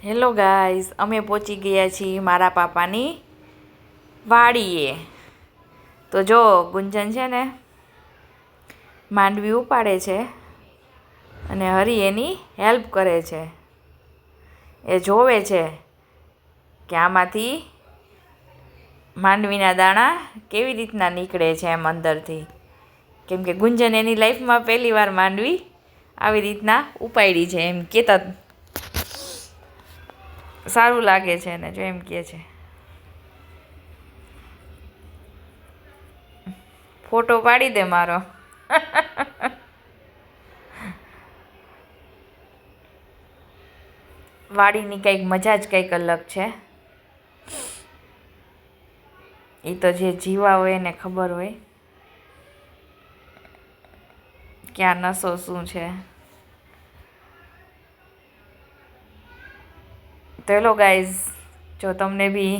Hello guys, અમે પહોંચી ગયા છીએ મારા પાપાની વાડીએ. તો જો ગુંજન છે ને માંડવી ઉપાડે છે અને હરી એની હેલ્પ કરે છે. એ જોવે છે કે આમાંથી માંડવીના દાણા કેવી રીતના નીકળે છે એમ અંદરથી, કેમ કે ગુંજન એની લાઈફમાં પહેલી વાર માંડવી આવી રીતના ઉપાડી છે. એમ કહેતા સારું લાગે છે ને, જો એમ કહે છે. ફોટો પાડી દે મારો. વાડીની કંઈક મજા જ કંઈક અલગ છે. એ તો જે જીવા હોય એને ખબર હોય કે આ નસો શું છે. તો હેલો ગાઈઝ, જો તમને બી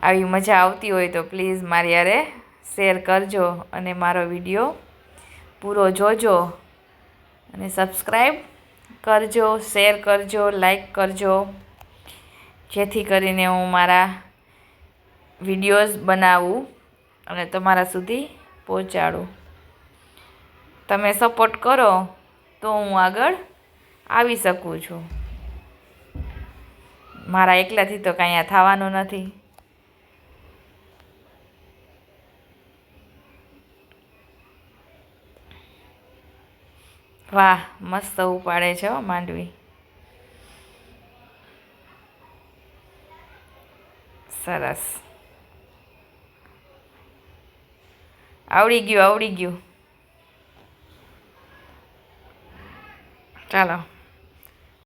આવી મજા આવતી હોય તો પ્લીઝ મારી યારે શેર કરજો અને મારો વિડીયો પૂરો જોજો અને સબસ્ક્રાઈબ કરજો, શેર કરજો, લાઈક કરજો, જેથી કરીને હું મારા વિડીયોઝ બનાવું અને તમારા સુધી પહોંચાડું. તમે સપોર્ટ કરો તો હું આગળ આવી શકું છું. મારા એકલાથી તો કાંઈ આ થવાનું નથી. વાહ, મસ્ત ઉપાડે છે હો માંડવી. સરસ, આવડી ગયું. ચાલો.